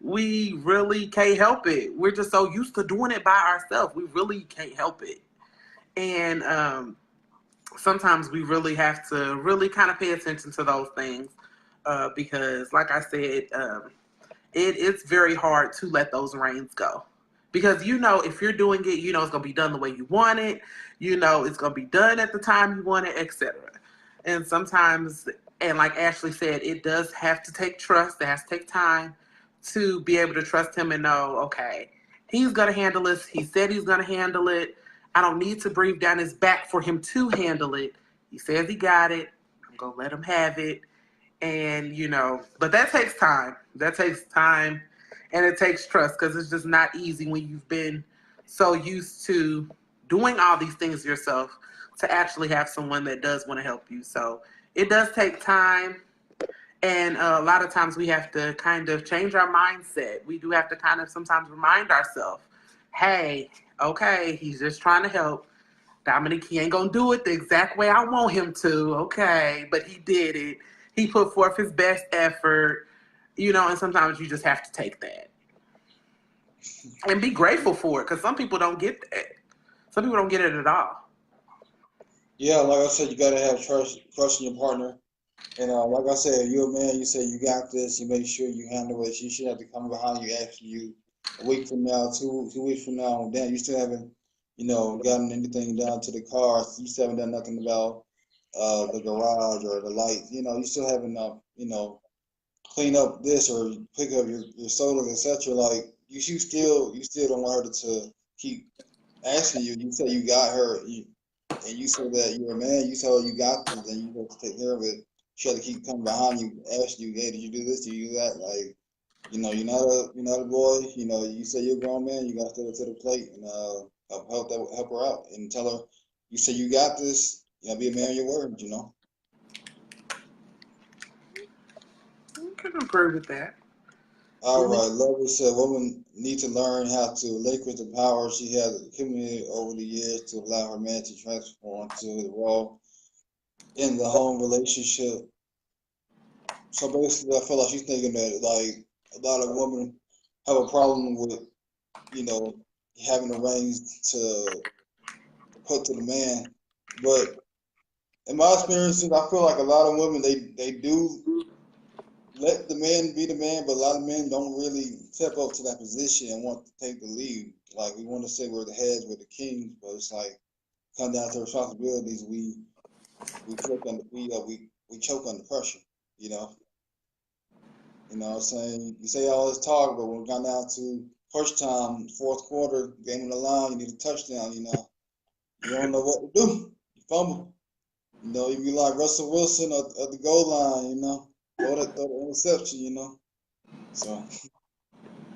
We really can't help it. We're just so used to doing it by ourselves. We really can't help it. And sometimes we really have to really kind of pay attention to those things because, like I said, it's very hard to let those reins go. Because if you're doing it, it's gonna be done the way you want it. It's gonna be done at the time you want it, etc. And sometimes, and like Ashley said, it does have to take trust. It has to take time to be able to trust him and know, okay, he's gonna handle this. He said he's gonna handle it. I don't need to breathe down his back for him to handle it. He says he got it. I'm gonna let him have it. And but that takes time. That takes time, and it takes trust because it's just not easy when you've been so used to doing all these things yourself to actually have someone that does want to help you. So it does take time, and a lot of times we have to kind of change our mindset. We do have to kind of sometimes remind ourselves, hey, okay, he's just trying to help. Dominic, he ain't gonna do it the exact way I want him to, okay, but he did it. He put forth his best effort, and sometimes you just have to take that and be grateful for it because some people don't get that. Some people don't get it at all. Yeah, like I said, you gotta have trust in your partner. And like I said, if you're a man, you say you got this, you make sure you handle it. She should have to come behind you, asking you a week from now, two weeks from now, damn, you still haven't, gotten anything down to the car. You still haven't done nothing about the garage or the lights. You still haven't, clean up this or pick up your sodas, etc. Like you still don't want her to keep asking you. You say you got her, and you say that you're a man. You tell her you got this, and you have to take care of it. She had to keep coming behind you, asking you, "Hey, did you do this? Did you do that?" Like, you're not a boy. You say you're a grown man. You got to step up to the plate and help her out and tell her, you say you got this. Be a man of your word. I can agree with that. All right, Lovely said women need to learn how to relinquish the power she has accumulated over the years to allow her man to transform to the role in the home relationship. So basically, I feel like she's thinking that like a lot of women have a problem with, you know, having the reins to put to the man. But in my experiences, I feel like a lot of women they do let the man be the man, but a lot of men don't really step up to that position and want to take the lead. Like we want to say we're the heads, we're the kings, but it's like come down to responsibilities. We choke under pressure. You know, what I'm saying. You say all this talk, but when we got down to first time, fourth quarter, game on the line, you need a touchdown. You don't know what to do. You fumble. You be like Russell Wilson at the goal line. Throw the interception. So,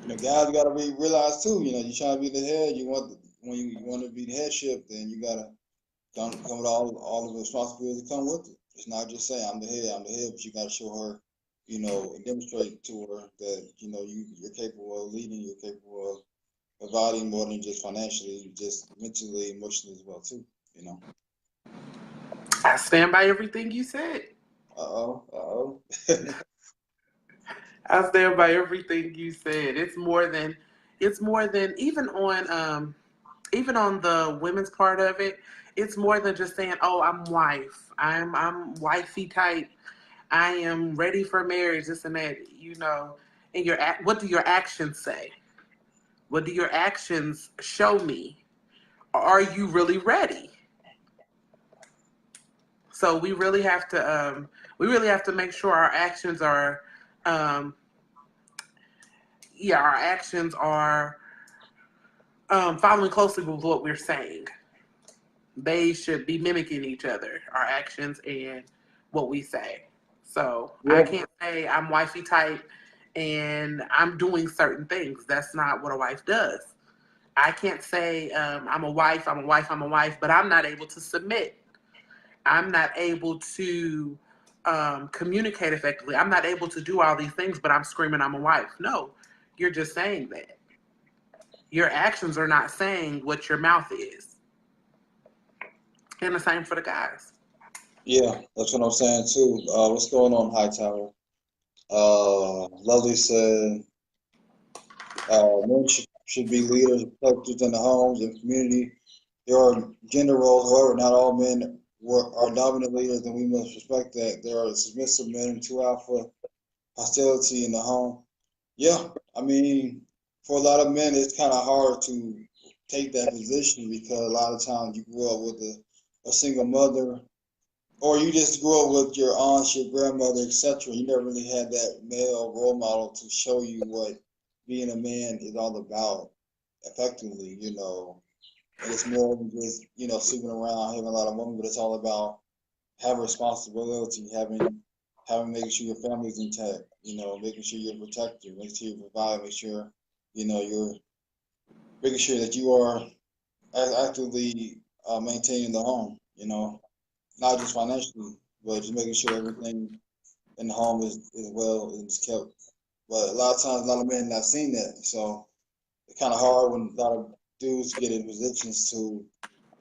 guys got to realize too. You trying to be the head. When you want to be the headship, then you gotta come with all of the responsibilities that come with it. It's not just saying I'm the head, but you gotta show her, and demonstrate to her that you're capable of leading, you're capable of providing more than just financially, just mentally, emotionally as well too. I stand by everything you said. I stand by everything you said. It's more than even on the women's part of it. It's more than just saying, "Oh, I'm wife. I'm wifey type. I am ready for marriage." This and that. And what do your actions say? What do your actions show me? Are you really ready? So we really have to make sure our actions are um, our actions are following closely with what we're saying. They should be mimicking each other, our actions and what we say. So I Yeah, can't say I'm wifey type and I'm doing certain things. That's not what a wife does. I can't say I'm a wife, I'm a wife, I'm a wife, but I'm not able to submit. I'm not able to communicate effectively. I'm not able to do all these things, but I'm screaming I'm a wife. No, you're just saying that. Your actions are not saying what your mouth is. And the same for the guys. yeah, that's what I'm saying too. What's going on, Hightower? Lovely said, men should be leaders, protectors in the homes and community. There are gender roles, however, not all men are dominant leaders, and we must respect that. There are submissive men and true alpha hostility in the home. Yeah, I mean, for a lot of men, it's kind of hard to take that position because a lot of times you grew up with a single mother, or you just grew up with your aunts, your grandmother, etc. You never really had that male role model to show you what being a man is all about effectively, And it's more than just, sleeping around, having a lot of women, but it's all about having responsibility, making sure your family's intact, making sure you're a protector, making sure you provide, make sure, you're making sure that you are actively maintaining the home, not just financially, but just making sure everything in the home is well and is kept. But a lot of times, a lot of men not seen that, so it's kind of hard when a lot of dudes get in positions to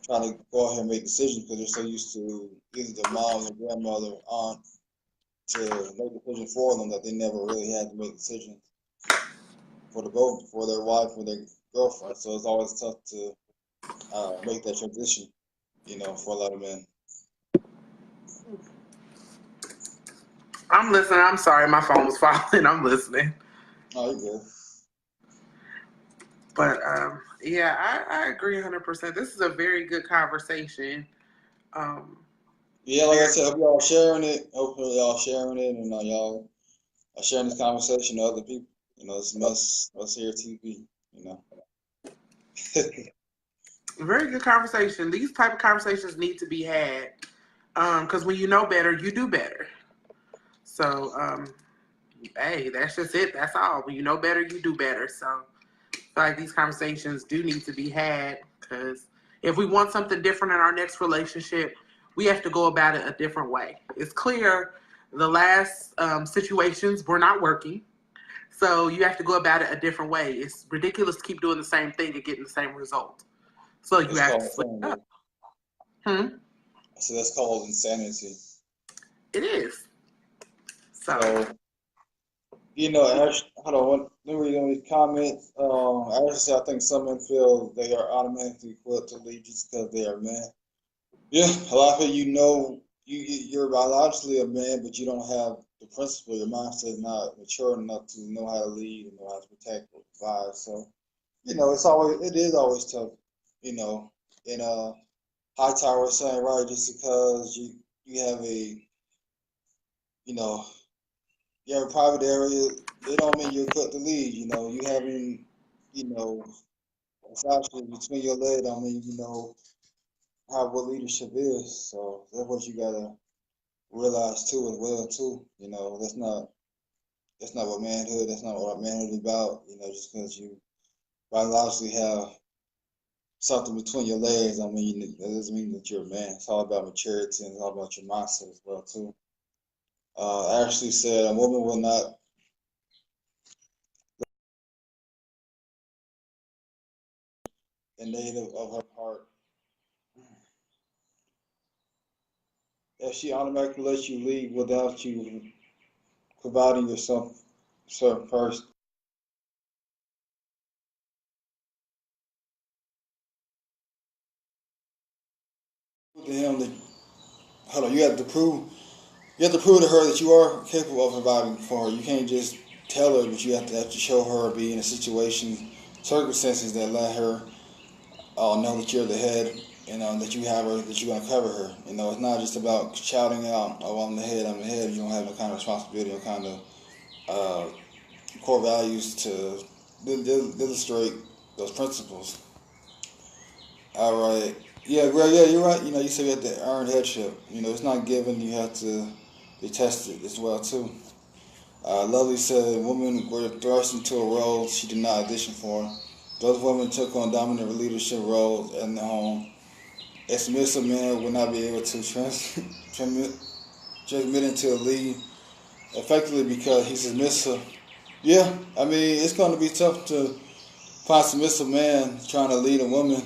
try to go ahead and make decisions because they're so used to either their mom, their grandmother, aunt to make decisions for them that they never really had to make decisions for their wife or their girlfriend. So it's always tough to make that transition, for a lot of men. I'm listening. I'm sorry, my phone was falling. I'm listening. Oh, you're good. But yeah, I agree 100%. This is a very good conversation. Um, Yeah, like I very, said, hope y'all sharing it. Hopefully y'all sharing it and y'all are sharing this conversation to other people. It's us here TV, you know. very good conversation. These type of conversations need to be had because when you know better, you do better. So, hey, that's just it. That's all. When you know better, you do better. So, I feel like these conversations do need to be had because if we want something different in our next relationship, we have to go about it a different way. It's clear the last situations were not working. So you have to go about it a different way. It's ridiculous to keep doing the same thing and getting the same result. So you It's have to called switch up. insanity. Hmm? So that's called insanity. It is. So So, Ash, hold on, let me read on these comments. Ash said, I think some men feel they are automatically equipped to lead just because they are men. Yeah, a lot of people, you're biologically a man, but you don't have the principle. Your mindset is not mature enough to know how to lead and know how to protect or provide. So, it is always tough, you know. And Hightower was saying, right, just because you have you know, you have a private area, it don't mean you're equipped to lead. You having, you know, a slouch between your legs don't mean you know how what leadership is. So that's what you gotta realize too as well too. That's not what manhood. That's not what manhood is about. Just because you biologically have something between your legs, I mean that doesn't mean that you're a man. It's all about maturity and it's all about your mindset as well too. Ashley said a woman will not innate of her heart if she automatically lets you lead without you providing yourself first. To him that hold on, you have to prove to her that you are capable of providing for her. You can't just tell her, but you have to show her, be in a situation, circumstances that let her know that you're the head, that you have her, that you're gonna cover her. It's not just about shouting out, "Oh, I'm the head, I'm the head." You don't have no kind of responsibility, no kind of uh, core values to illustrate those principles. All right. Yeah, Greg. Yeah, you're right. You said you have to earn headship. It's not given. You have to be tested as well too. Lovely said women were thrust into a role she did not audition for. Those women took on dominant leadership roles in the home. A submissive man would not be able to transmit into a lead effectively because he's submissive. Yeah, I mean, it's going to be tough to find a submissive man trying to lead a woman,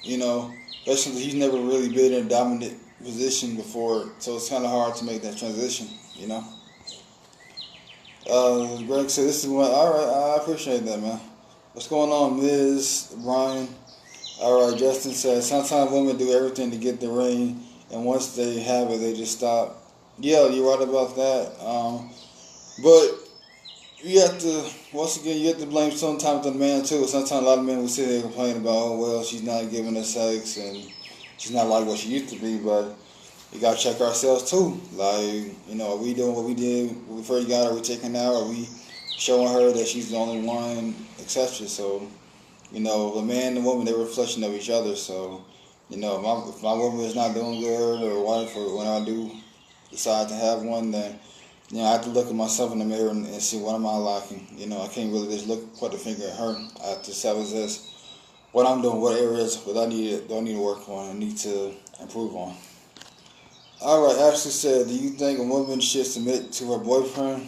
you know, especially he's never really been in a dominant position before, so it's kind of hard to make that transition, you know. Greg said, this is one, all right, I appreciate that, man. What's going on, Ms. Brian? All right, Justin says, sometimes women do everything to get the ring, and once they have it, they just stop. Yeah, you're right about that. But you have to, once again, you have to blame sometimes the man too. Sometimes a lot of men will sit there and complain about, oh, well, she's not giving us sex, and she's not like what she used to be, but we gotta check ourselves too. Like, you know, are we doing what we did when we first got her? Are we checking out? Are we showing her that she's the only one, etc.? So, you know, the man and the woman, they're a reflection of each other. So, you know, if my woman is not doing good, or wife, or when I do decide to have one, then, you know, I have to look at myself in the mirror and see what am I lacking. You know, I can't really just put the finger at her. I have to self-assess what I'm doing, what areas do I need to work on, I need to improve on. All right, Ashley said, do you think a woman should submit to her boyfriend?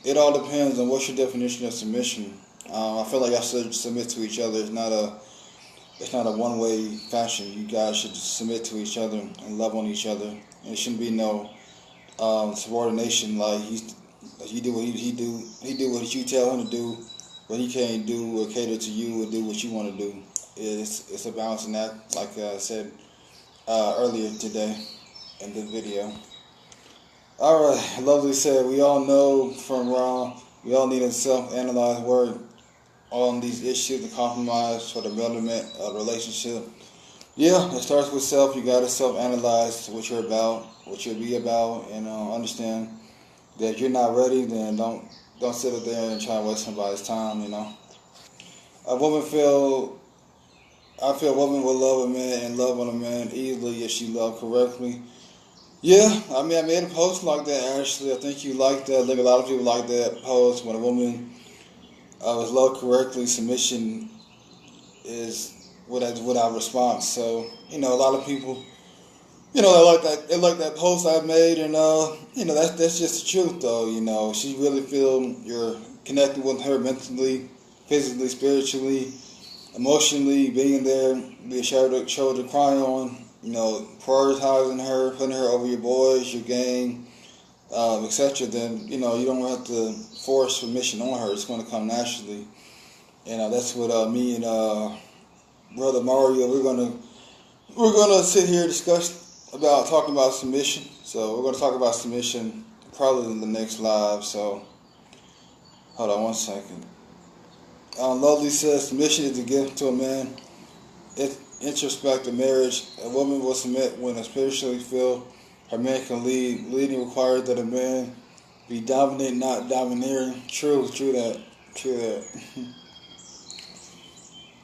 It all depends on what's your definition of submission. I feel like I should submit to each other. It's not a one-way fashion. You guys should submit to each other and love on each other. And it shouldn't be no subordination. Like he do what he do what you tell him to do, but he can't do or cater to you or do what you want to do. It's a balancing act, like I said earlier today in the video. All right, Lovely said, we all know from Ron, we all need to self-analyze work on these issues and compromise for the betterment of the relationship. Yeah, it starts with self. You got to self-analyze what you're about, what you'll be about, and understand that if you're not ready, then don't sit up there and try to waste somebody's time, you know. I feel a woman will love a man and love on a man easily if she loved correctly. Yeah, I mean, I made a post like that, Ashley. I think you like that. I think a lot of people like that post. When a woman is loved correctly, submission is without response. So, you know, a lot of people, you know, they like that post I made, and you know, that's just the truth, though. You know, she really feel you're connected with her mentally, physically, spiritually, emotionally, being there, be a shoulder to cry on. You know, prioritizing her, putting her over your boys, your gang, etc. Then, you know, you don't have to force submission on her. It's going to come naturally. And that's what me and Brother Mario, we're gonna sit here and talking about submission. So we're gonna talk about submission probably in the next live. So hold on one second. Lovely says submission is a gift to a man. It's introspective marriage. A woman will submit when spiritually feel her man can lead. Leading requires that a man be dominant, not domineering. True that.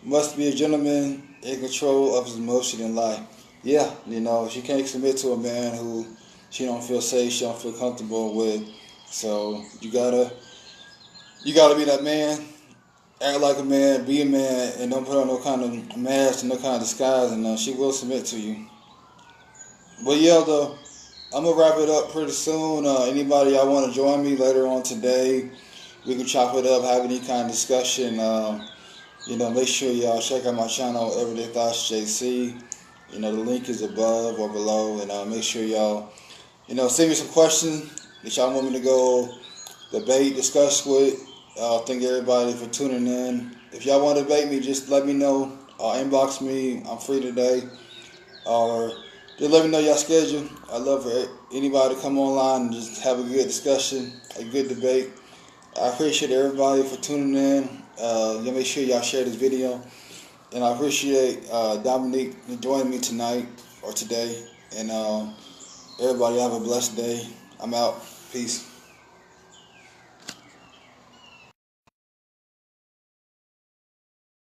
Must be a gentleman in control of his emotion in life. Yeah, you know, she can't submit to a man who she don't feel safe, she don't feel comfortable with. So you gotta be that man, act like a man, be a man, and don't put on no kind of mask and no kind of disguise, and she will submit to you. But yeah, though, I'm gonna wrap it up pretty soon. Anybody y'all want to join me later on today, we can chop it up, have any kind of discussion. You know, make sure y'all check out my channel, Everyday Thoughts JC. You know, the link is above or below, and make sure y'all, you know, send me some questions that y'all want me to go debate, discuss with. Thank everybody for tuning in. If y'all want to debate me, just let me know. Inbox me. I'm free today. Or just let me know y'all schedule. I'd love for anybody to come online and just have a good discussion, a good debate. I appreciate everybody for tuning in. Y'all make sure y'all share this video. And I appreciate Dominique joining me tonight or today. And everybody have a blessed day. I'm out. Peace.